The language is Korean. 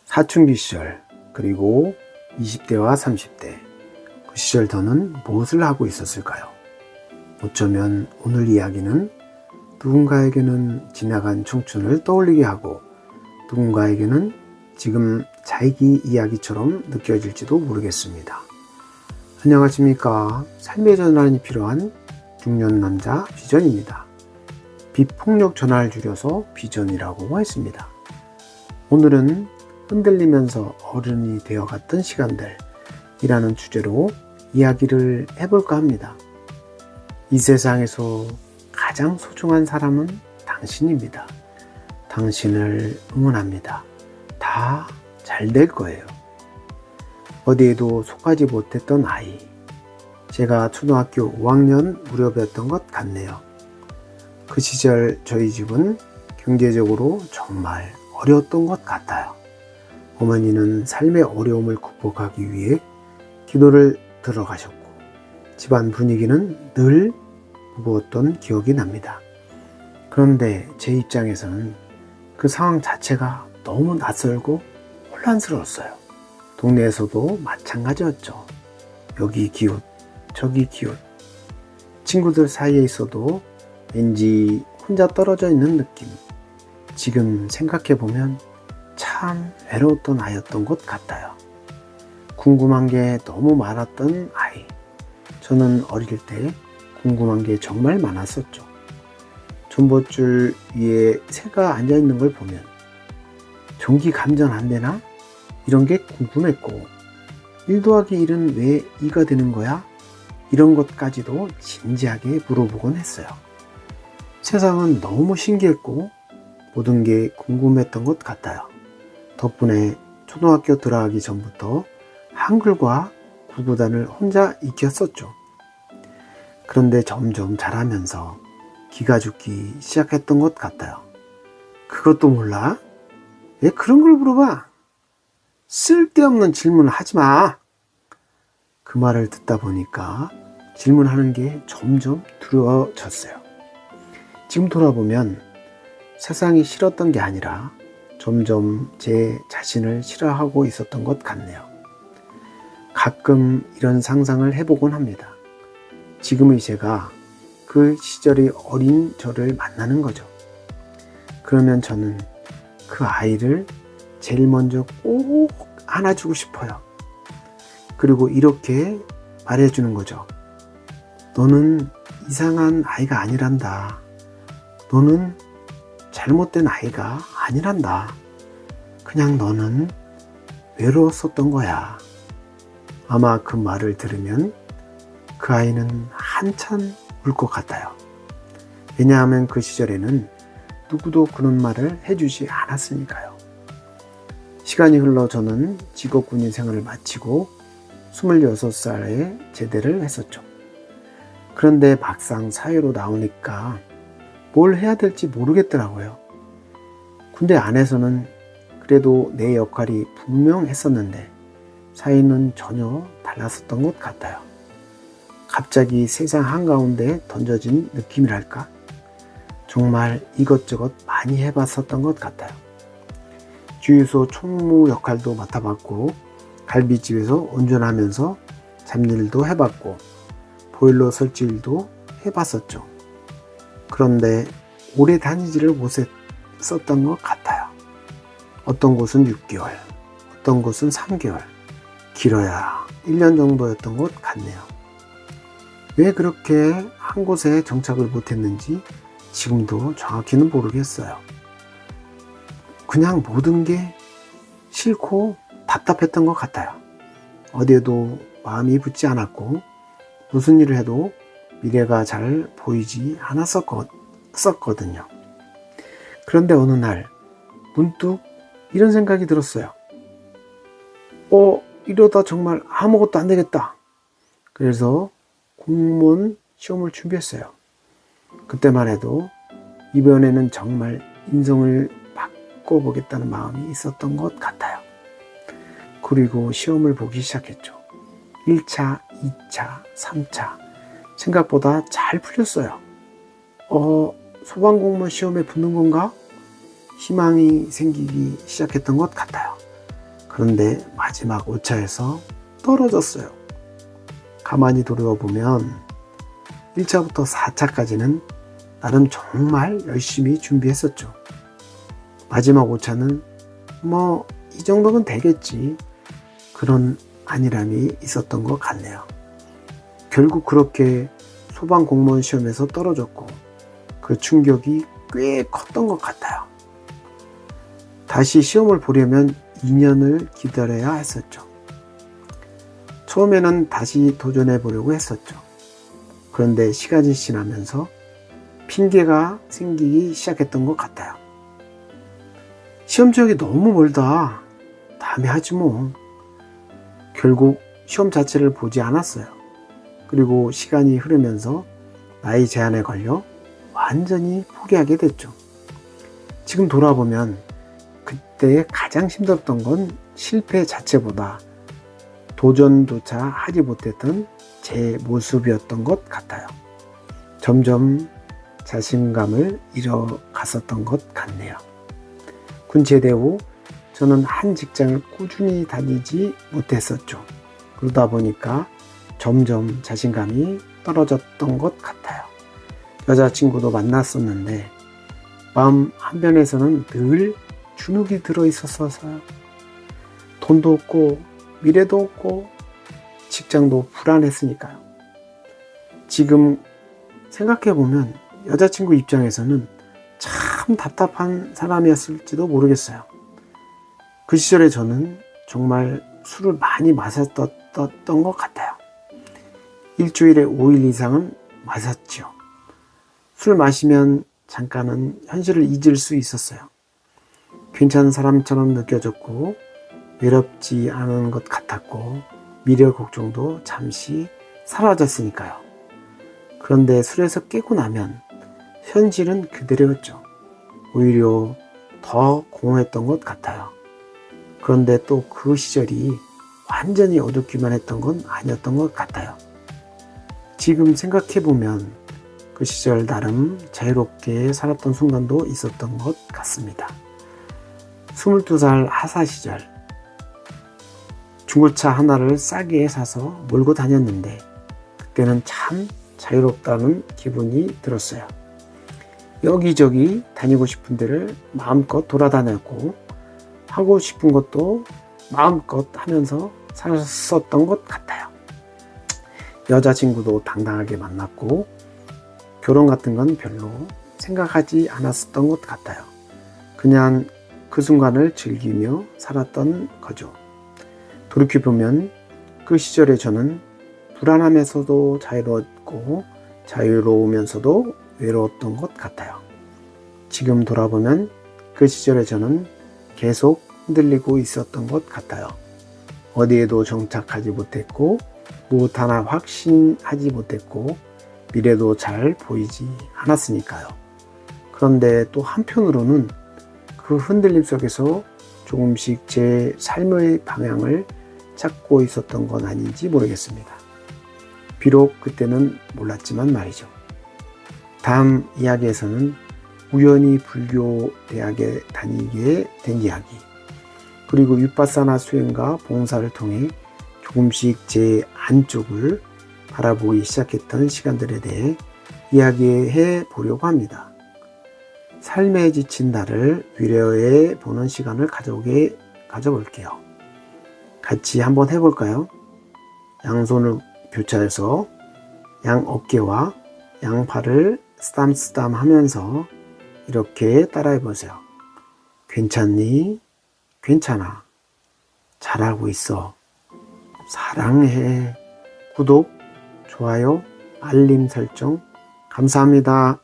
사춘기 시절, 그리고 20대와 30대, 그 시절 저는 무엇을 하고 있었을까요? 어쩌면 오늘 이야기는 누군가에게는 지나간 청춘을 떠올리게 하고 누군가에게는 지금 자기 이야기처럼 느껴질지도 모르겠습니다. 안녕하십니까. 삶의 전환이 필요한 중년 남자 비전입니다. 비폭력 전환을 줄여서 비전이라고 했습니다. 오늘은 흔들리면서 어른이 되어갔던 시간들이라는 주제로 이야기를 해볼까 합니다. 이 세상에서 가장 소중한 사람은 당신입니다. 당신을 응원합니다. 다 잘 될 거예요. 어디에도 속하지 못했던 아이. 제가 초등학교 5학년 무렵이었던 것 같네요. 그 시절 저희 집은 경제적으로 정말 어려웠던 것 같아요. 어머니는 삶의 어려움을 극복하기 위해 기도를 들어가셨고 집안 분위기는 늘 무거웠던 기억이 납니다. 그런데 제 입장에서는 그 상황 자체가 너무 낯설고 혼란스러웠어요. 동네에서도 마찬가지였죠. 여기 기웃, 저기 기웃. 친구들 사이에 있어도 왠지 혼자 떨어져 있는 느낌. 지금 생각해보면 참 외로웠던 아이였던 것 같아요. 궁금한 게 너무 많았던 아이. 저는 어릴 때 궁금한 게 정말 많았었죠. 전봇줄 위에 새가 앉아있는 걸 보면 전기 감전 안 되나? 이런 게 궁금했고 1 더하기 1은 왜 2가 되는 거야? 이런 것까지도 진지하게 물어보곤 했어요. 세상은 너무 신기했고 모든 게 궁금했던 것 같아요. 덕분에 초등학교 들어가기 전부터 한글과 구구단을 혼자 익혔었죠. 그런데 점점 자라면서 기가 죽기 시작했던 것 같아요. 그것도 몰라? 왜 그런 걸 물어봐? 쓸데없는 질문을 하지 마. 그 말을 듣다 보니까 질문하는 게 점점 두려워졌어요. 지금 돌아보면 세상이 싫었던 게 아니라 점점 제 자신을 싫어하고 있었던 것 같네요. 가끔 이런 상상을 해보곤 합니다. 지금의 제가 그 시절의 어린 저를 만나는 거죠. 그러면 저는 그 아이를 제일 먼저 꼭 안아주고 싶어요. 그리고 이렇게 말해주는 거죠. 너는 이상한 아이가 아니란다. 너는 잘못된 아이가 아니란다. 그냥 너는 외로웠었던 거야. 아마 그 말을 들으면 그 아이는 한참 울 것 같아요. 왜냐하면 그 시절에는 누구도 그런 말을 해주지 않았으니까요. 시간이 흘러 저는 직업군인 생활을 마치고 26살에 제대를 했었죠. 그런데 막상 사회로 나오니까 뭘 해야 될지 모르겠더라고요. 군대 안에서는 그래도 내 역할이 분명했었는데 사회는 전혀 달랐었던 것 같아요. 갑자기 세상 한가운데 던져진 느낌이랄까? 정말 이것저것 많이 해봤었던 것 같아요. 주유소 총무 역할도 맡아봤고 갈비집에서 운전하면서 잡일도 해봤고 보일러 설치 일도 해봤었죠. 그런데 오래 다니지를 못했었던 것 같아요. 어떤 곳은 6개월, 어떤 곳은 3개월, 길어야 1년 정도였던 것 같네요. 왜 그렇게 한 곳에 정착을 못했는지 지금도 정확히는 모르겠어요. 그냥 모든 게 싫고 답답했던 것 같아요. 어디에도 마음이 붙지 않았고 무슨 일을 해도 미래가 잘 보이지 않았었거든요. 그런데 어느 날 문득 이런 생각이 들었어요. 이러다 정말 아무것도 안 되겠다. 그래서 공무원 시험을 준비했어요. 그때만 해도 이번에는 정말 인생을 바꿔보겠다는 마음이 있었던 것 같아요. 그리고 시험을 보기 시작했죠. 1차, 2차, 3차 생각보다 잘 풀렸어요. 소방공무원 시험에 붙는 건가? 희망이 생기기 시작했던 것 같아요. 그런데 마지막 5차에서 떨어졌어요. 가만히 돌아보면 1차부터 4차까지는 나름 정말 열심히 준비했었죠. 마지막 5차는 이 정도면 되겠지, 그런 안일함이 있었던 것 같네요. 결국 그렇게 소방 공무원 시험에서 떨어졌고 그 충격이 꽤 컸던 것 같아요. 다시 시험을 보려면 2년을 기다려야 했었죠. 처음에는 다시 도전해 보려고 했었죠. 그런데 시간이 지나면서 핑계가 생기기 시작했던 것 같아요. 시험 지역이 너무 멀다, 다음에 하지 뭐. 결국 시험 자체를 보지 않았어요. 그리고 시간이 흐르면서 나이 제한에 걸려 완전히 포기하게 됐죠. 지금 돌아보면 그때 가장 힘들었던 건 실패 자체보다 도전조차 하지 못했던 제 모습이었던 것 같아요. 점점 자신감을 잃어갔었던 것 같네요. 군 제대 후 저는 한 직장을 꾸준히 다니지 못했었죠. 그러다 보니까 점점 자신감이 떨어졌던 것 같아요. 여자친구도 만났었는데 마음 한편에서는 늘 주눅이 들어 있었어서요. 돈도 없고 미래도 없고 직장도 불안했으니까요. 지금 생각해보면 여자친구 입장에서는 참 답답한 사람이었을지도 모르겠어요. 그 시절에 저는 정말 술을 많이 마셨던 것 같아요. 일주일에 5일 이상은 마셨죠. 술 마시면 잠깐은 현실을 잊을 수 있었어요. 괜찮은 사람처럼 느껴졌고 외롭지 않은 것 같았고 미래 걱정도 잠시 사라졌으니까요. 그런데 술에서 깨고 나면 현실은 그대로였죠. 오히려 더 공허했던 것 같아요. 그런데 또 그 시절이 완전히 어둡기만 했던 건 아니었던 것 같아요. 지금 생각해보면 그 시절 나름 자유롭게 살았던 순간도 있었던 것 같습니다. 22살 하사 시절 중고차 하나를 싸게 사서 몰고 다녔는데 그때는 참 자유롭다는 기분이 들었어요. 여기저기 다니고 싶은 데를 마음껏 돌아다녔고 하고 싶은 것도 마음껏 하면서 살았었던 것 같아요. 여자친구도 당당하게 만났고 결혼 같은 건 별로 생각하지 않았었던 것 같아요. 그냥 그 순간을 즐기며 살았던 거죠. 돌이켜보면 그 시절에 저는 불안하면서도 자유로웠고 자유로우면서도 외로웠던 것 같아요. 지금 돌아보면 그 시절에 저는 계속 흔들리고 있었던 것 같아요. 어디에도 정착하지 못했고 무엇 하나 확신하지 못했고 미래도 잘 보이지 않았으니까요. 그런데 또 한편으로는 그 흔들림 속에서 조금씩 제 삶의 방향을 찾고 있었던 건 아닌지 모르겠습니다. 비록 그때는 몰랐지만 말이죠. 다음 이야기에서는 우연히 불교 대학에 다니게 된 이야기, 그리고 윗바사나 수행과 봉사를 통해 조금씩 제 안쪽을 바라보기 시작했던 시간들에 대해 이야기해 보려고 합니다. 삶에 지친 나를 위로해 보는 시간을 가져볼게요. 같이 한번 해볼까요? 양손을 교차해서 양 어깨와 양팔을 쓰담쓰담 하면서 이렇게 따라해 보세요. 괜찮니? 괜찮아. 잘하고 있어. 사랑해. 구독, 좋아요, 알림 설정 감사합니다.